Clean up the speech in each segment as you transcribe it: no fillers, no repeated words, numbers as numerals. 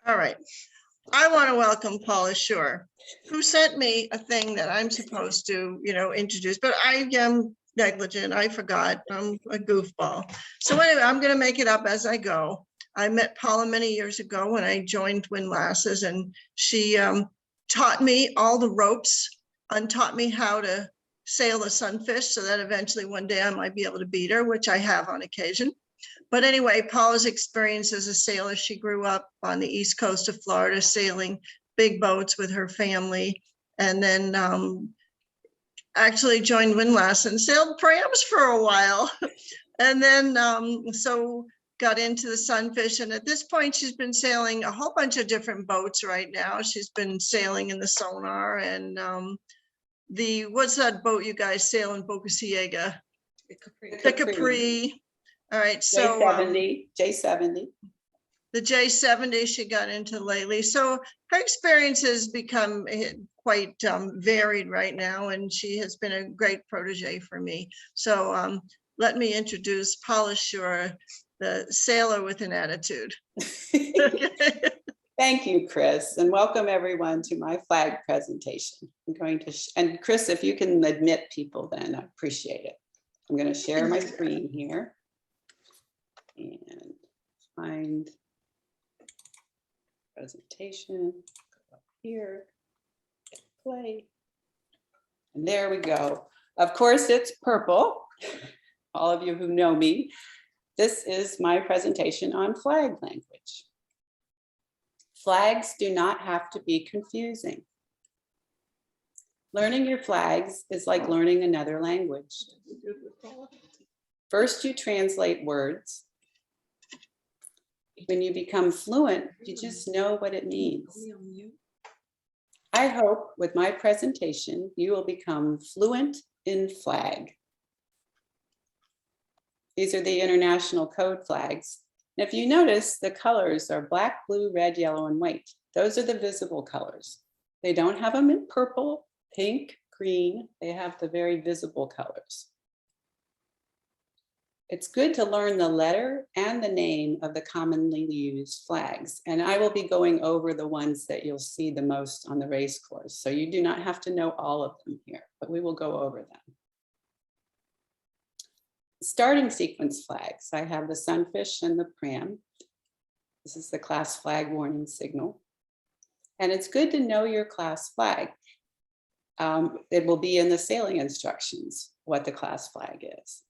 All right. I want to welcome Paula Shur, who sent me a thing that I'm supposed to, introduce, but I am negligent. I forgot. I'm a goofball. So anyway, I'm going to make it up as I go. I met Paula many years ago when I joined Windlasses, and she taught me all the ropes and taught me how to sail a sunfish so that eventually one day I might be able to beat her, which I have on occasion. But anyway, Paula's experience as a sailor, she grew up on the east coast of Florida, sailing big boats with her family, and then actually joined Windlass and sailed prams for a while. And then so got into the sunfish. And at this point, she's been sailing a whole bunch of different boats right now. She's been sailing in the sonar and what's that boat you guys sail in Boca Ciega? The Capri. All right, so J70. The J70 she got into lately. So her experience has become quite varied right now, and she has been a great protege for me. So let me introduce Paula Shur, the sailor with an attitude. Thank you, Chris, and welcome everyone to my flag presentation. I'm going to, and Chris, if you can admit people, then I appreciate it. I'm going to share my screen here. And find presentation, go up here, play, and there we go. Of course, it's purple. All of you who know me, this is my presentation on flag language. Flags do not have to be confusing. Learning your flags is like learning another language. First, you translate words. When you become fluent, you just know what it means. I hope with my presentation, you will become fluent in flag. These are the international code flags. And if you notice, the colors are black, blue, red, yellow, and white. Those are the visible colors. They don't have them in purple, pink, green. They have the very visible colors. It's good to learn the letter and the name of the commonly used flags. And I will be going over the ones that you'll see the most on the race course. So you do not have to know all of them here, but we will go over them. Starting sequence flags. I have the sunfish and the pram. This is the class flag warning signal. And it's good to know your class flag. It will be in the sailing instructions what the class flag is.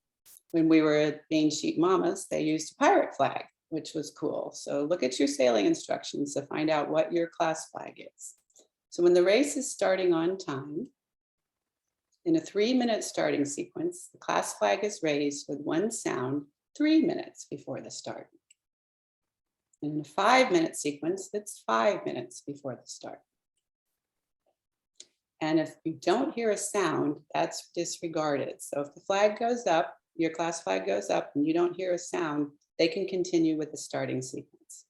When we were at Main Sheet Mamas, they used a pirate flag, which was cool. So look at your sailing instructions to find out what your class flag is. So when the race is starting on time, in a 3-minute starting sequence, the class flag is raised with one sound 3 minutes before the start. In a 5-minute sequence, it's 5 minutes before the start. And if you don't hear a sound, that's disregarded. So if the flag goes up, your class flag goes up and you don't hear a sound, they can continue with the starting sequence.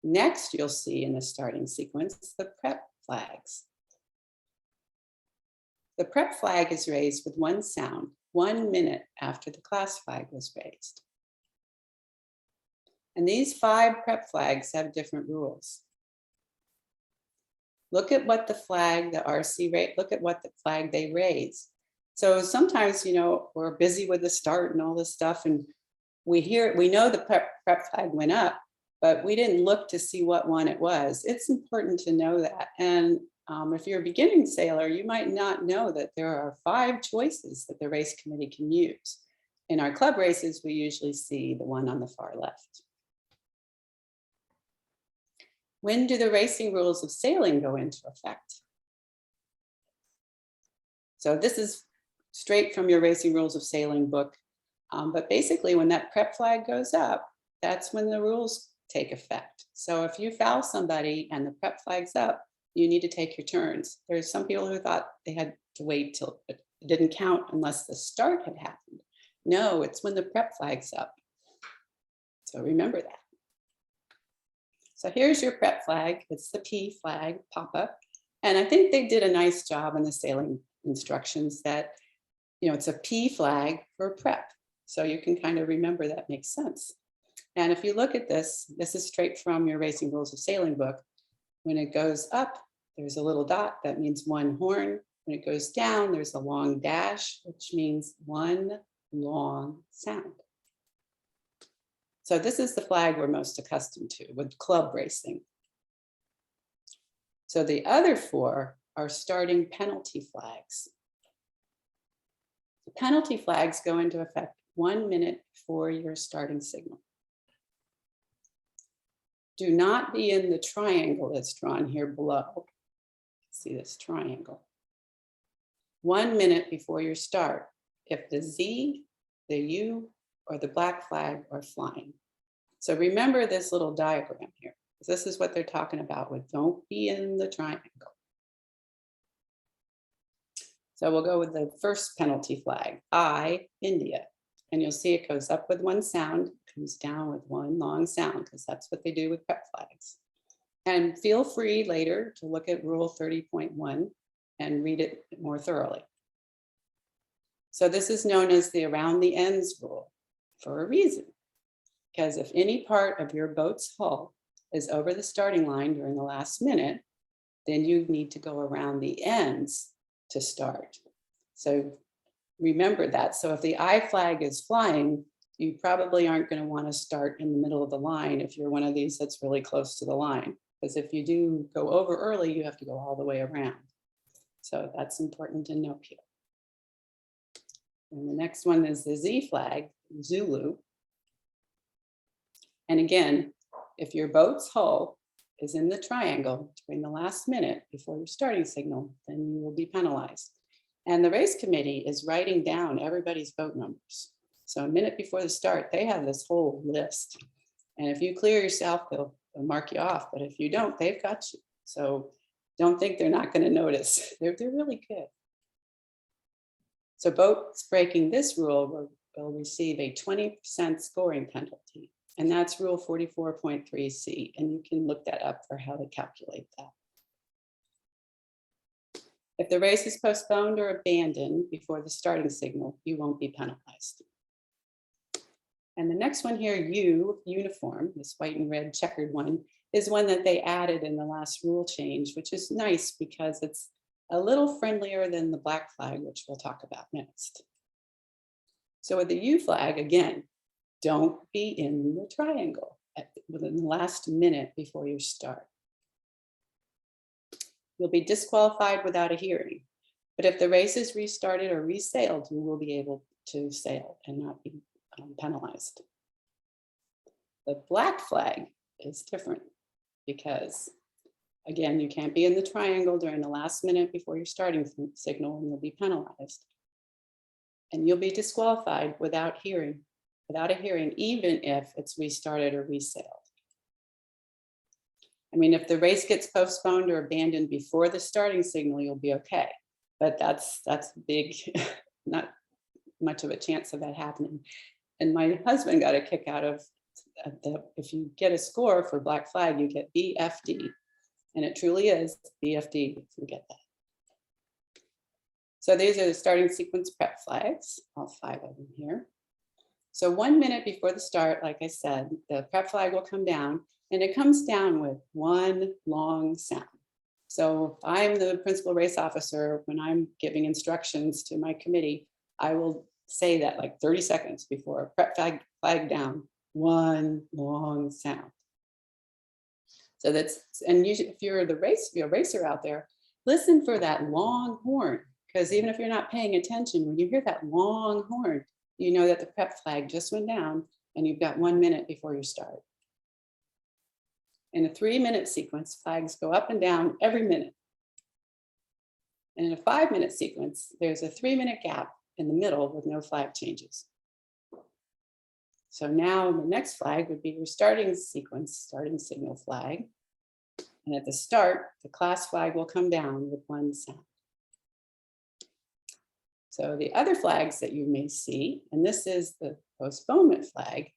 Next, you'll see in the starting sequence, the prep flags. The prep flag is raised with one sound 1 minute after the class flag was raised. And these 5 prep flags have different rules. Look at what the flag, the RC rate, look at what the flag they raise. So sometimes, we're busy with the start and all this stuff, and we know the prep flag went up, but we didn't look to see what one it was. It's important to know that. And if you're a beginning sailor, you might not know that there are 5 choices that the race committee can use. In our club races, we usually see the one on the far left. When do the racing rules of sailing go into effect? So this is straight from your Racing Rules of Sailing book. But basically when that prep flag goes up, that's when the rules take effect. So if you foul somebody and the prep flag's up, you need to take your turns. There's some people who thought they had to wait till it didn't count unless the start had happened. No, it's when the prep flag's up. So remember that. So here's your prep flag. It's the P flag pop-up. And I think they did a nice job in the sailing instructions that it's a P flag for prep. So you can kind of remember that makes sense. And if you look at this, this is straight from your Racing Rules of Sailing book. When it goes up, there's a little dot, that means one horn. When it goes down, there's a long dash, which means one long sound. So this is the flag we're most accustomed to with club racing. So the other four are starting penalty flags. The penalty flags go into effect 1 minute before your starting signal. Do not be in the triangle that's drawn here below. See this triangle. 1 minute before your start, if the Z, the U, or the black flag are flying. So remember this little diagram here. This is what they're talking about with don't be in the triangle. So we'll go with the first penalty flag, I, India. And you'll see it goes up with one sound, comes down with one long sound, because that's what they do with prep flags. And feel free later to look at Rule 30.1 and read it more thoroughly. So this is known as the around the ends rule for a reason. Because if any part of your boat's hull is over the starting line during the last minute, then you need to go around the ends to start. So remember that. So if the I flag is flying, you probably aren't going to want to start in the middle of the line if you're one of these that's really close to the line. Because if you do go over early, you have to go all the way around. So that's important to note here. And the next one is the Z flag, Zulu. And again, if your boat's hull is in the triangle during the last minute before your starting signal, then you will be penalized. And the race committee is writing down everybody's boat numbers. So a minute before the start, they have this whole list. And if you clear yourself, they'll mark you off. But if you don't, they've got you. So don't think they're not going to notice. They're really good. So boats breaking this rule will receive a 20% scoring penalty. And that's Rule 44.3C. And you can look that up for how to calculate that. If the race is postponed or abandoned before the starting signal, you won't be penalized. And the next one here, uniform, this white and red checkered one, is one that they added in the last rule change, which is nice because it's a little friendlier than the black flag, which we'll talk about next. So with the U flag, again, don't be in the triangle within the last minute before you start. You'll be disqualified without a hearing. But if the race is restarted or resailed, you will be able to sail and not be penalized. The black flag is different because, again, you can't be in the triangle during the last minute before your starting signal and you'll be penalized. And you'll be disqualified without a hearing, even if it's restarted or resailed. I mean, if the race gets postponed or abandoned before the starting signal, you'll be okay. But that's big, not much of a chance of that happening. And my husband got a kick out of if you get a score for black flag, you get BFD. And it truly is BFD if you get that. So these are the starting sequence prep flags, all 5 of them here. So 1 minute before the start, like I said, the prep flag will come down. And it comes down with one long sound. So if I'm the principal race officer, when I'm giving instructions to my committee, I will say that like 30 seconds before a prep flag down, one long sound. So that's, and usually if you're a racer out there, listen for that long horn, because even if you're not paying attention, when you hear that long horn, you know that the prep flag just went down and you've got 1 minute before you start. In a 3-minute sequence, flags go up and down every minute. And in a 5-minute sequence, there's a 3-minute gap in the middle with no flag changes. So now the next flag would be your starting sequence, starting signal flag. And at the start, the class flag will come down with one sound. So the other flags that you may see, and this is the postponement flag,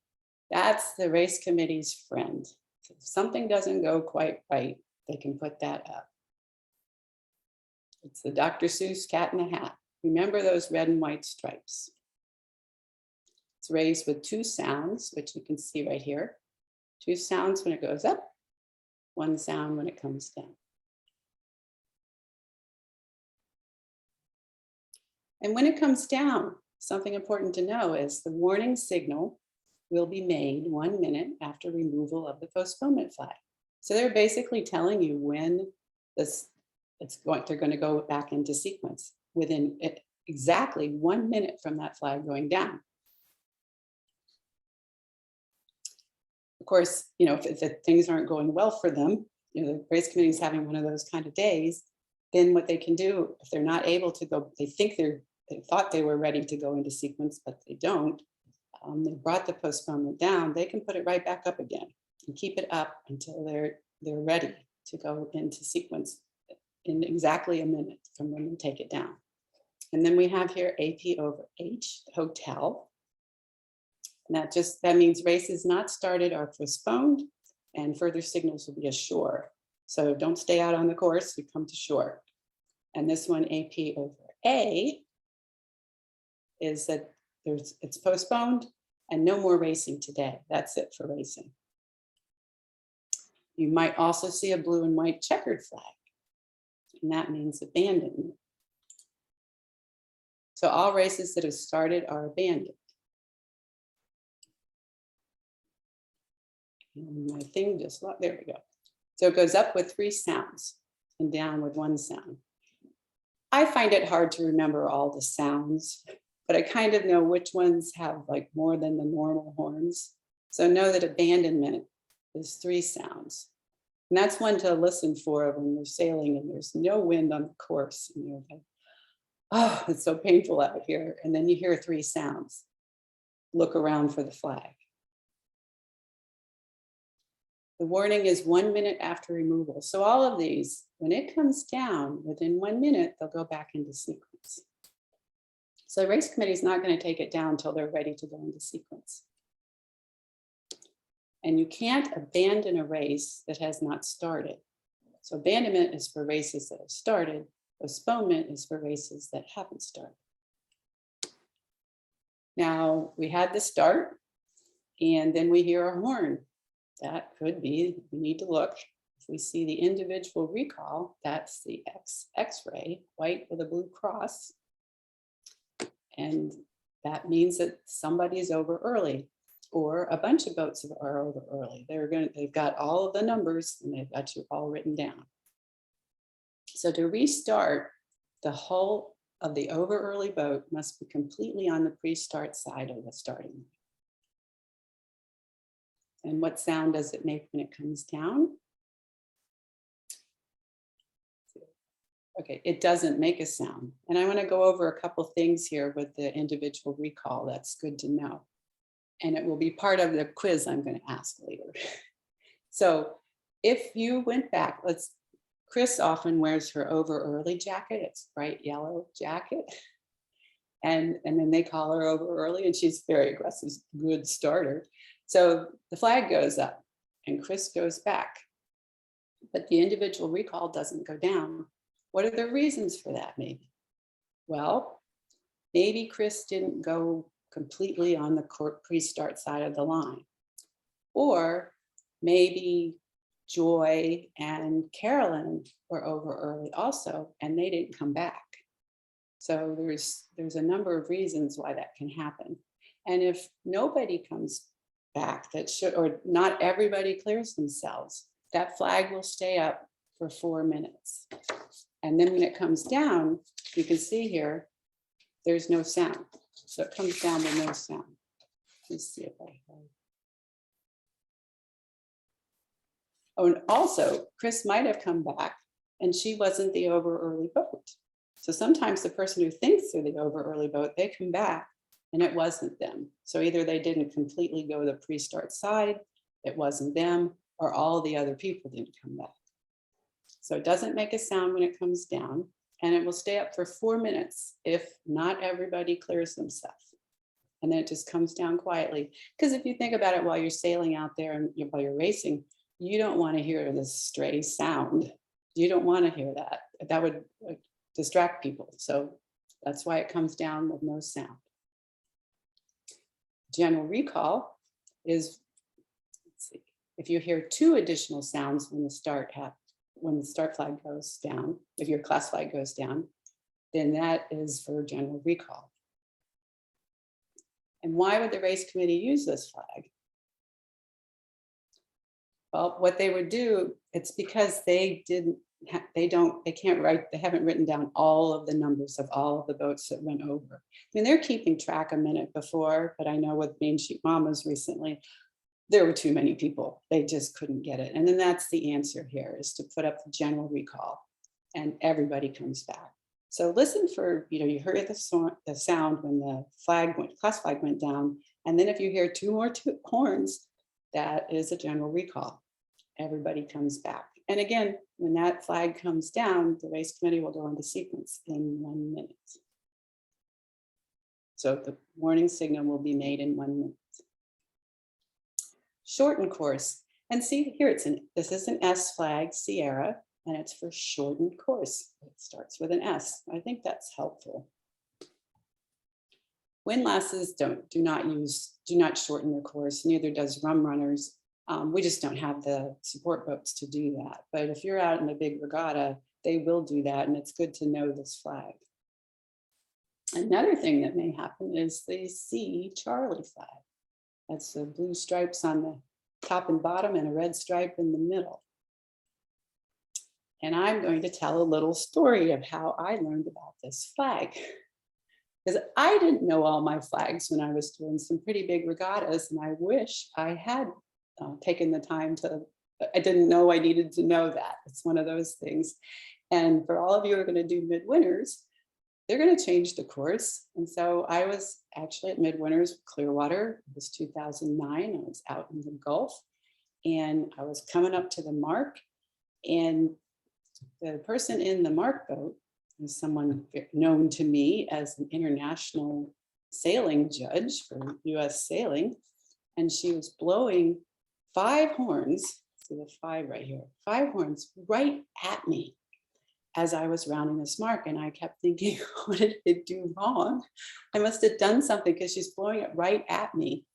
that's the race committee's friend. If something doesn't go quite right, they can put that up. It's the Dr. Seuss cat in the hat. Remember those red and white stripes. It's raised with two sounds, which you can see right here. Two sounds when it goes up, one sound when it comes down. And when it comes down, something important to know is the warning signal will be made 1 minute after removal of the postponement flag. So they're basically telling you when they're going to go back into sequence within exactly 1 minute from that flag going down. Of course, if things aren't going well for them, the race committee is having one of those kind of days, then what they can do, if they're not able to go, they thought they were ready to go into sequence, but they don't, they brought the postponement down, they can put it right back up again and keep it up until they're ready to go into sequence in exactly a minute from when they take it down. And then we have here AP over H, hotel. And that means races not started are postponed and further signals will be ashore. So don't stay out on the course, you come to shore. And this one, AP over A, is that it's postponed and no more racing today. That's it for racing. You might also see a blue and white checkered flag, and that means abandonment. So all races that have started are abandoned. And my thing just, there we go. So it goes up with 3 sounds and down with 1 sound. I find it hard to remember all the sounds, but I kind of know which ones have like more than the normal horns. So know that abandonment is 3 sounds. And that's one to listen for when you're sailing and there's no wind on the course. And you're like, oh, it's so painful out here. And then you hear 3 sounds. Look around for the flag. The warning is 1 minute after removal. So all of these, when it comes down within 1 minute, they'll go back into sequence. So the race committee is not going to take it down until they're ready to go into sequence. And you can't abandon a race that has not started. So abandonment is for races that have started. Postponement is for races that haven't started. Now we had the start and then we hear a horn. That could be, we need to look. If we see the individual recall, that's the X-ray, white with a blue cross. And that means that somebody is over early or a bunch of boats are over early. They've got all of the numbers and they've got you all written down. So to restart, the hull of the over early boat must be completely on the pre-start side of the starting line. And what sound does it make when it comes down? Okay, it doesn't make a sound. And I want to go over a couple things here with the individual recall. That's good to know. And it will be part of the quiz I'm going to ask later. So if you went back, Chris often wears her over early jacket. It's bright yellow jacket. And then they call her over early and she's very aggressive, good starter. So the flag goes up and Chris goes back, but the individual recall doesn't go down. What are the reasons for that maybe? Well, maybe Chris didn't go completely on the pre-start side of the line. Or maybe Joy and Carolyn were over early also, and they didn't come back. So there's a number of reasons why that can happen. And if nobody comes back or not everybody clears themselves, that flag will stay up for 4 minutes. And then when it comes down, you can see here, there's no sound. So it comes down with no sound. Let's see if I have. Oh, and also Chris might have come back and she wasn't the over early boat. So sometimes the person who thinks they're the over early boat, they come back and it wasn't them. So either they didn't completely go the pre-start side, it wasn't them, or all the other people didn't come back. So it doesn't make a sound when it comes down, and it will stay up for 4 minutes if not everybody clears themselves. And then it just comes down quietly. Because if you think about it while you're sailing out there and while you're racing, you don't want to hear this stray sound. You don't want to hear that. That would distract people. So that's why it comes down with no sound. general recall is, let's see, if you hear 2 additional sounds when the start flag goes down, if your class flag goes down, then that is for general recall. And why would the race committee use this flag? Well, what they would do, it's because they can't write, they haven't written down all of the numbers of all of the boats that went over. I mean, they're keeping track a minute before, but I know with Main Street Mamas recently, there were too many people. They just couldn't get it. And then that's the answer here, is to put up the general recall and everybody comes back. So listen for, you heard the sound when the class flag went down. And then if you hear 2 more horns, that is a general recall. Everybody comes back. And again, when that flag comes down, the race committee will go into sequence in 1 minute. So the warning signal will be made in 1 minute. Shortened course. And see here, this is an S flag, Sierra, and it's for shortened course. It starts with an S. I think that's helpful. Windlasses do not shorten their course, neither does rum runners. We just don't have the support boats to do that. But if you're out in a big regatta, they will do that, and it's good to know this flag. Another thing that may happen is the C Charlie flag. That's the blue stripes on the top and bottom and a red stripe in the middle. And I'm going to tell a little story of how I learned about this flag. Because I didn't know all my flags when I was doing some pretty big regattas, and I wish I had taken the time to, I didn't know I needed to know that. It's one of those things. And for all of you who are going to do midwinters, they're going to change the course. And so I was actually at midwinters Clearwater. It was 2009. I was out in the Gulf and I was coming up to the mark, and the person in the mark boat is someone known to me as an international sailing judge for US sailing. And she was blowing 5 horns, see the 5 right here, 5 horns right at me as I was rounding this mark. And I kept thinking, what did I do wrong? I must have done something because she's blowing it right at me.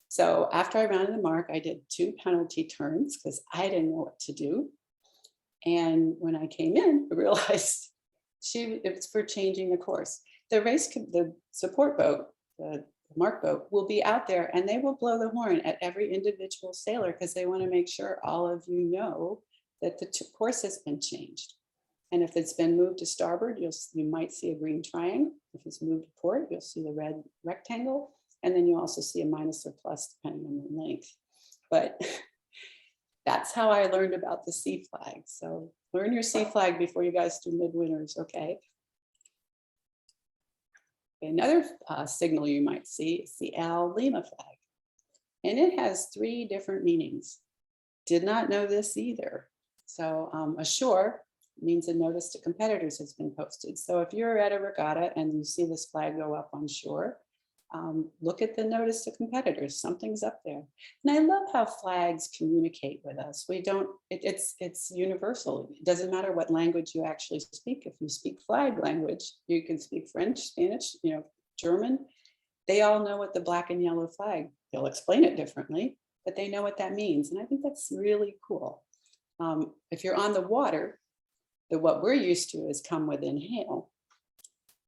So after I rounded the mark, I did 2 penalty turns because I didn't know what to do. And when I came in, I realized it was for changing the course. The support boat, the mark boat, will be out there and they will blow the horn at every individual sailor because they want to make sure all of you know that the course has been changed. And if it's been moved to starboard, you might see a green triangle. If it's moved to port, you'll see the red rectangle. And then you also see a minus or plus depending on the length. But that's how I learned about the sea flag. So learn your sea flag before you guys do midwinters, okay? Another signal you might see is the Al Lima flag. And it has 3 different meanings. Did not know this either. So a shore means a notice to competitors has been posted. So if you're at a regatta and you see this flag go up on shore, look at the notice to competitors, something's up there. And I love how flags communicate with us. It's universal. It doesn't matter what language you actually speak. If you speak flag language, you can speak French, Spanish, German. They all know what the black and yellow flag, they'll explain it differently, but they know what that means. And I think that's really cool. If you're on the water, what we're used to is come within hail.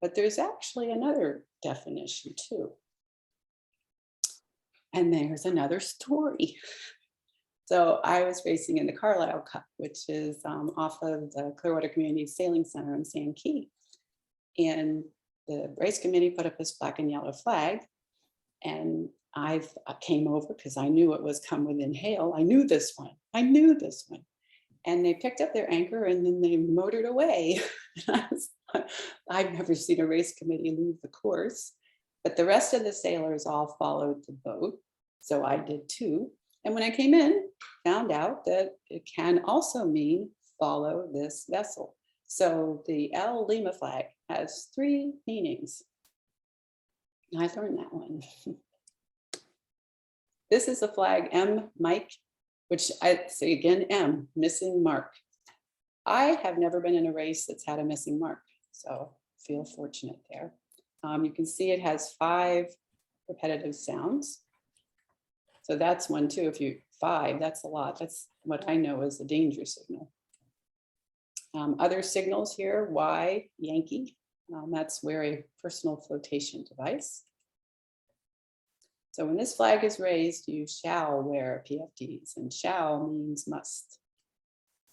But there's actually another definition too. And there's another story. So I was racing in the Carlisle Cup, which is off of the Clearwater Community Sailing Center in Sand Key. And the race committee put up this black and yellow flag. And I came over because I knew it was come within hail. I knew this one. And they picked up their anchor and then they motored away. I've never seen a race committee leave the course, but the rest of the sailors all followed the boat. So I did too. And when I came in, found out that it can also mean follow this vessel. So the El Lima flag has 3 meanings. I learned that one. This is the flag M Mike, which I say again, M, missing mark. I have never been in a race that's had a missing mark, so feel fortunate there. You can see it has 5 repetitive sounds. So that's one too. If you 5, that's a lot. That's what I know is a danger signal. Other signals here, Y, Yankee. That's where a personal flotation device. So when this flag is raised, you shall wear PFDs, and shall means must.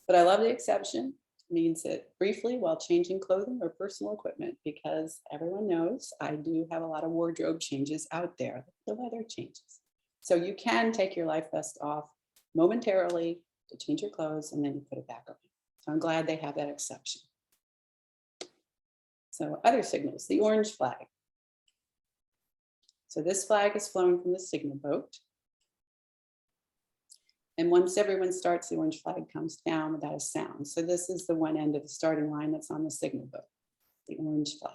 But I love the exception. It means it briefly while changing clothing or personal equipment, because everyone knows I do have a lot of wardrobe changes out there, the weather changes. So you can take your life vest off momentarily to change your clothes, and then you put it back on. So I'm glad they have that exception. So other signals, the orange flag. So this flag is flown from the signal boat. And once everyone starts, the orange flag comes down without a sound. So this is the one end of the starting line that's on the signal boat, the orange flag.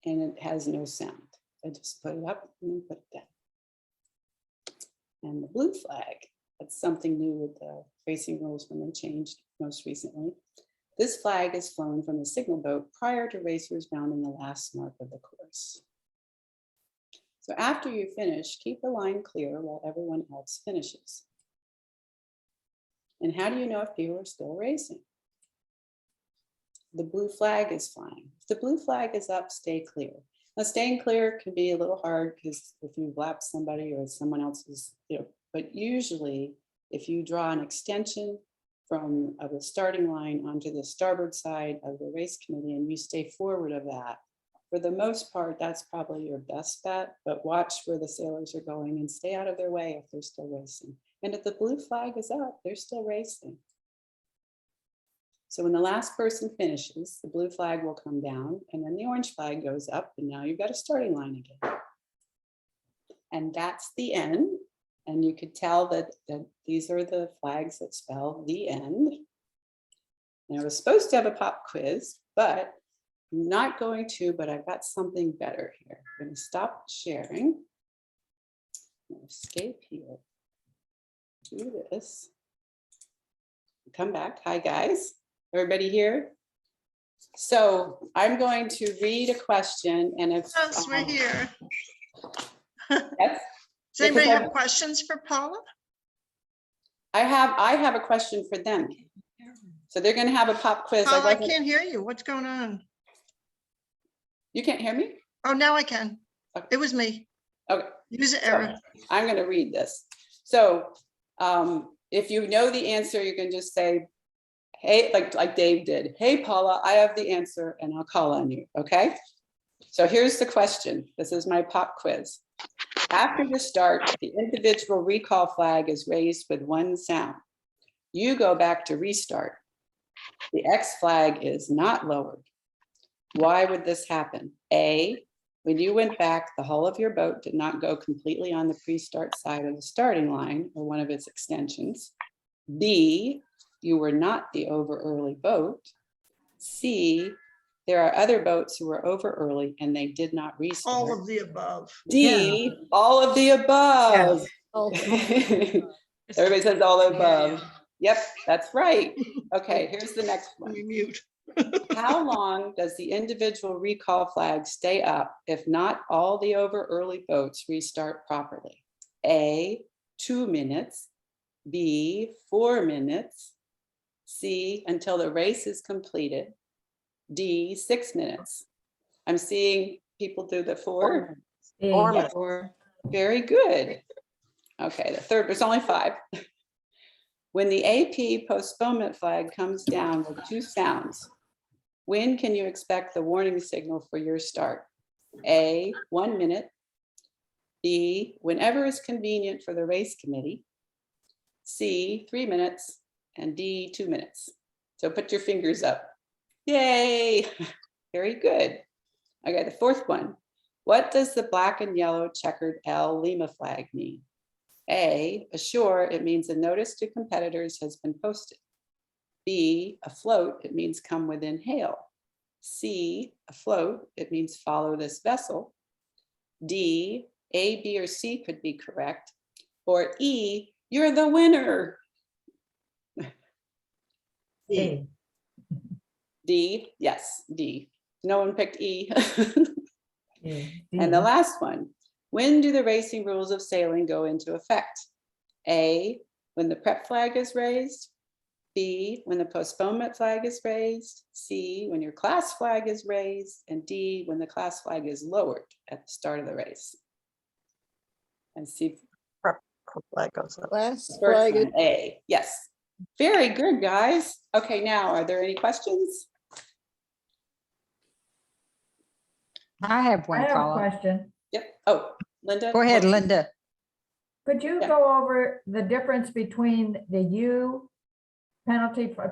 And it has no sound. I just put it up and then put it down. And the blue flag, that's something new with the racing rules when they changed most recently. This flag is flown from the signal boat prior to racers rounding the last mark of the course. So after you finish, keep the line clear while everyone else finishes. And how do you know if people are still racing? The blue flag is flying. If the blue flag is up, stay clear. Now staying clear can be a little hard because if you lap somebody or someone else is, but usually if you draw an extension from the starting line onto the starboard side of the race committee and you stay forward of that, for the most part, that's probably your best bet, but watch where the sailors are going and stay out of their way if they're still racing. And if the blue flag is up, they're still racing. So when the last person finishes, the blue flag will come down and then the orange flag goes up and now you've got a starting line again. And that's the end. And you could tell that these are the flags that spell the end. And I was supposed to have a pop quiz, but I'm not going to, but I've got something better here. I'm going to stop sharing. Escape here. Do this. Come back. Hi, guys. Everybody here? So I'm going to read a question, and if Yes, we're here. yes, Does anybody have questions for Paula? I have a question for them. So they're going to have a pop quiz. Paula, I can't hear you. What's going on? You can't hear me? Oh, now I can. Okay. It was me. Okay. User error. So I'm going to read this. So if you know the answer, you can just say, hey, like Dave did. Hey, Paula, I have the answer and I'll call on you. Okay. So here's the question. This is my pop quiz. After the start, the individual recall flag is raised with one sound. You go back to restart. The X flag is not lowered. Why would this happen? A, when you went back, the hull of your boat did not go completely on the pre-start side of the starting line or one of its extensions. B, you were not the over early boat. C, there are other boats who were over early and they did not restart. All of the above. D, all of the above. Yes. Everybody says all the above. Yep, that's right. Okay, here's the next one. Let me mute. How long does the individual recall flag stay up if not all the over early boats restart properly? A, 2 minutes. B, 4 minutes. C, until the race is completed. D, 6 minutes. I'm seeing people do the 4. 4 minutes. Very good. Okay, the third, there's only 5. When the AP postponement flag comes down with 2 sounds, when can you expect the warning signal for your start? A, 1 minute. B, whenever is convenient for the race committee. C, 3 minutes. And D, 2 minutes. So put your fingers up. Yay! Very good. Okay, the fourth one. What does the black and yellow checkered L Lima flag mean? A, ashore, it means a notice to competitors has been posted. B, afloat, it means come within hail. C, afloat, it means follow this vessel. D, A, B, or C could be correct. Or E, you're the winner. D. D, yes, D. No one picked E. And the last one, when do the racing rules of sailing go into effect? A, when the prep flag is raised. B, when the postponement flag is raised. C, when your class flag is raised. And D, when the class flag is lowered at the start of the race. And see, Flag goes up. Last first flag, one, A, yes. Very good, guys. Okay, now, are there any questions? I have I one, have a Paula. question. Yep. Oh, Linda? Go ahead, Linda. Could you Yeah. go over the difference between the U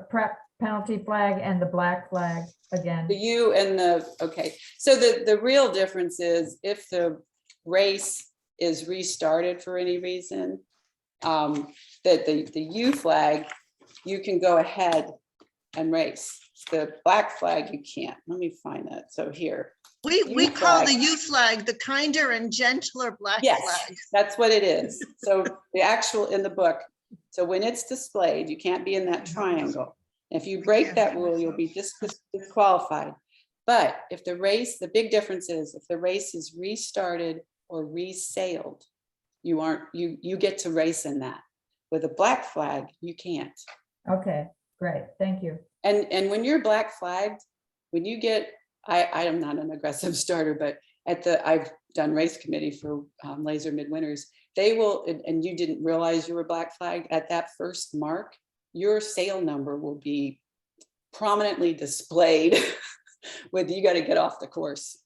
prep penalty flag and the black flag again? The U and the, okay. So the real difference is if the race is restarted for any reason, that the U flag, you can go ahead and race. The black flag, you can't. Let me find that. So here. We U call the flag. U flag the kinder and gentler black Yes, flag. that's what it is. So the actual in the book. So when it's displayed, you can't be in that triangle. If you break that rule, you'll be disqualified. But if the race, the big difference is if the race is restarted or resailed, you get to race in that. With a black flag, you can't. Okay, great, thank you. And when you're black flagged, when you get, I am not an aggressive starter, but I've done race committee for Laser Midwinters. They will, and you didn't realize you were black flagged at that first mark, your sail number will be prominently displayed with you got to get off the course,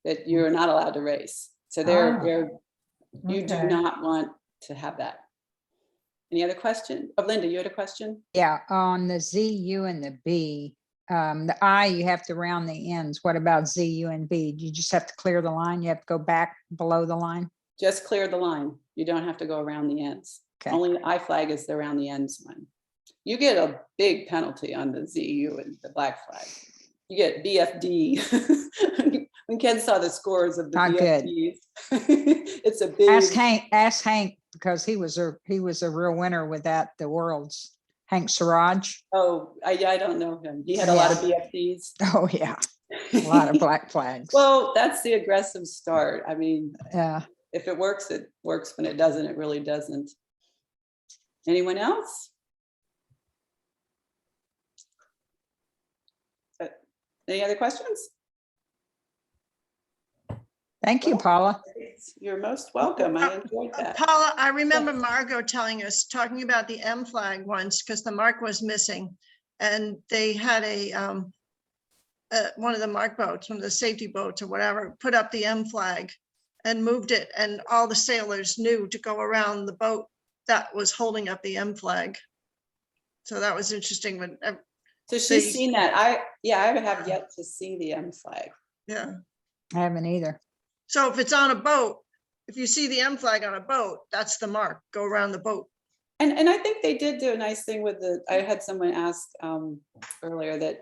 that you're not allowed to race. So you do Okay. not want to have that. Any other question? Oh, Linda, you had a question? Yeah, on the Z, U, and the B, the I, you have to round the ends. What about Z, U, and B? Do you just have to clear the line? You have to go back below the line? Just clear the line. You don't have to go around the ends. Okay. Only the I flag is the around the ends one. You get a big penalty on the ZU and the black flag. You get BFD. When Ken saw the scores of the Not good. BFDs, it's a big. Ask Hank, because he was a real winner with that, the Worlds. Hank Siraj. Oh, I don't know him. He had a lot of BFDs. Oh, yeah, a lot of black flags. Well, that's the aggressive start. I mean, Yeah. if it works, it works. When it doesn't, it really doesn't. Anyone else? Any other questions? Thank you, Paula. You're most welcome. I enjoyed that. Paula, I remember Margot talking talking about the M flag once, because the mark was missing. And they had one of the mark boats, one of the safety boats or whatever, put up the M flag and moved it. And all the sailors knew to go around the boat that was holding up the M flag. So that was interesting. When So she's seen that. I have yet to see the M flag. yeah. I haven't either. So if it's on a boat, if you see the M flag on a boat, that's the mark. Go around the boat. And I think they did do a nice thing with I had someone ask earlier that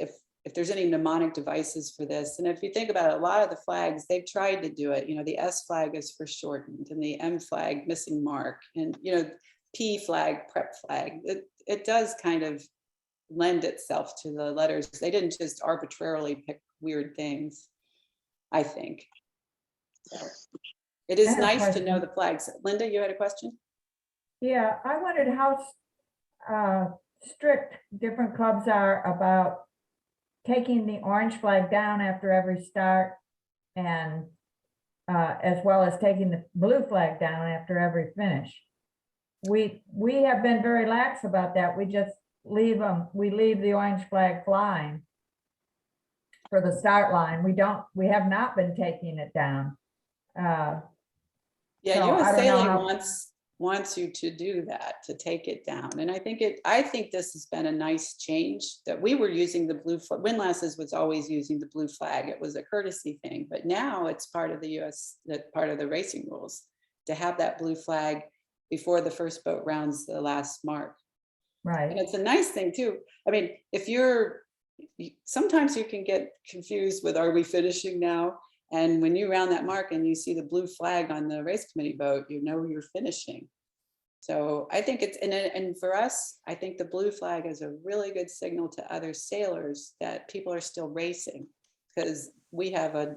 if there's any mnemonic devices for this. And if you think about it, a lot of the flags, they've tried to do it. You know, the S flag is for shortened and the M flag missing mark, and, you know, P flag, prep flag. It does kind of lend itself to the letters. They didn't just arbitrarily pick weird things, I think. So it is I have a nice to question. know the flags. Linda, you had a question? Yeah, I wondered how strict different clubs are about taking the orange flag down after every start, and as well as taking the blue flag down after every finish. We have been very lax about that. We just leave the orange flag flying for the start line. We have not been taking it down. Yeah, So US I don't know Sailing how- wants you to do that, to take it down. And I think this has been a nice change, that we were using the blue flag. Windlasses was always using the blue flag. It was a courtesy thing, but now it's part of the part of the racing rules to have that blue flag before the first boat rounds the last mark. And Right, it's a nice thing too. I mean, sometimes you can get confused with, are we finishing now? And when you round that mark and you see the blue flag on the race committee boat, you know you're finishing. So I think and for us, I think the blue flag is a really good signal to other sailors that people are still racing. because we have a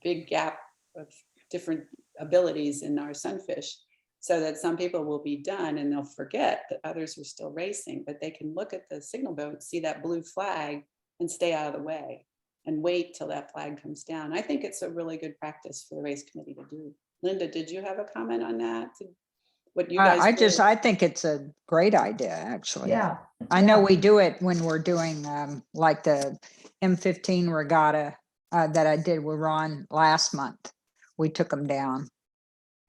big gap of different abilities in our sunfish, so that some people will be done and they'll forget that others are still racing, but they can look at the signal boat, see that blue flag and stay out of the way and wait till that flag comes down. I think it's a really good practice for the race committee to do. Linda, did you have a comment on that? What you guys did? I think it's a great idea, actually. Yeah. I know yeah. we do it when we're doing like the M15 regatta that I did with Ron last month. We took them down.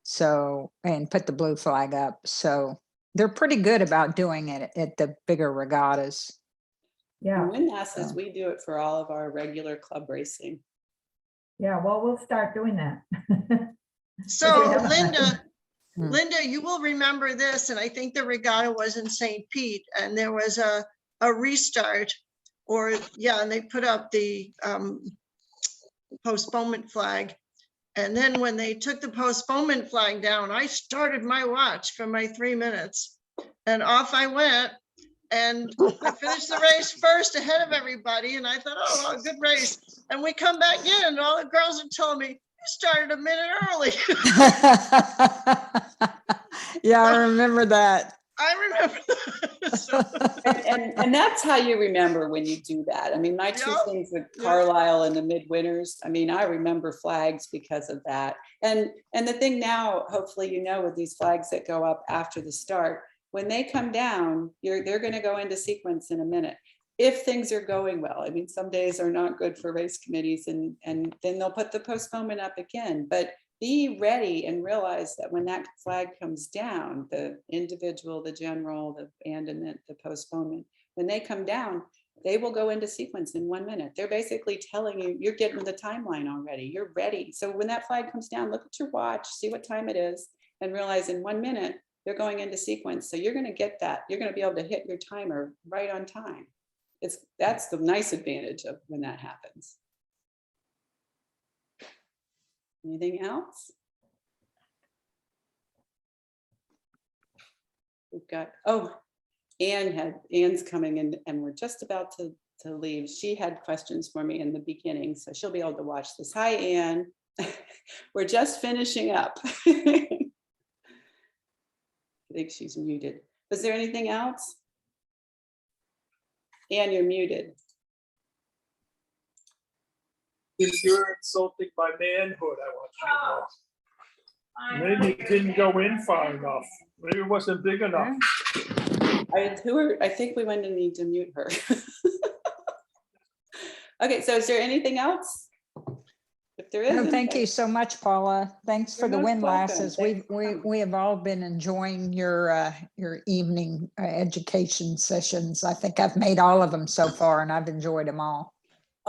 So, and put the blue flag up. So they're pretty good about doing it at the bigger regattas. Yeah, Windmass says we do it for all of our regular club racing. yeah, well, we'll start doing that. So We haven't- Linda, you will remember this, and I think the regatta was in St. Pete, and there was a restart, or yeah, and they put up the postponement flag. And then when they took the postponement flag down, I started my watch for my 3 minutes, and off I went. And I finished the race first ahead of everybody, and I thought, oh, well, good race. And we come back in, and all the girls are telling me, you started a minute early. Yeah, I remember that. I remember that. So, And that's how you remember when you do that. I mean, my two Yep, things with yep. Carlisle and the midwinters, I mean, I remember flags because of that. And the thing now, hopefully, you know, with these flags that go up after the start, when they come down, they're going to go into sequence in a minute. If things are going well. I mean, some days are not good for race committees, and then they'll put the postponement up again. But be ready and realize that when that flag comes down, the individual, the general, the abandonment, the postponement, when they come down, they will go into sequence in 1 minute. They're basically telling you, you're getting the timeline already, you're ready. So when that flag comes down, look at your watch, see what time it is, and realize in 1 minute, they're going into sequence. So you're gonna get that, you're gonna be able to hit your timer right on time. That's the nice advantage of when that happens. Anything else? We've got, oh, Anne's coming in, and we're just about to leave. She had questions for me in the beginning, so she'll be able to watch this. Hi, Anne. We're just finishing up. I think she's muted. Was there anything else? Anne, you're muted. If you're insulting my manhood, I want you to know. Maybe it didn't go in far enough. Maybe it wasn't big enough. I think we went to need to mute her. Okay, so is there anything else? If there No, is, thank you so much, Paula. Thanks for You're the most windlasses. welcome. We have all been enjoying your evening education sessions. I think I've made all of them so far, and I've enjoyed them all.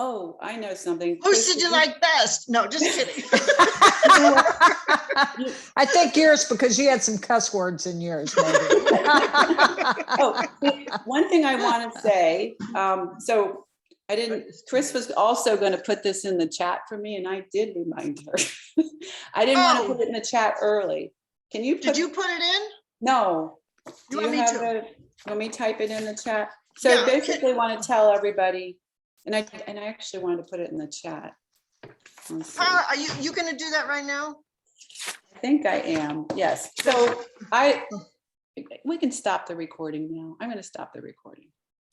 Oh, I know something. who Chris, did you like best? No, just kidding. I think yours, because you had some cuss words in yours, maybe. Oh, one thing I want to say, so I didn't, Chris was also going to put this in the chat for me, and I did remind her. I didn't want to Oh. put it in the chat early. Can you? Did you put it in? No. You Do want me have to? the- Let me type it in the chat. So Yeah, I basically want to tell everybody, and I actually wanted to put it in the chat. Let's see. Are you gonna do that right now? I think I am, yes. So we can stop the recording now. I'm going to stop the recording.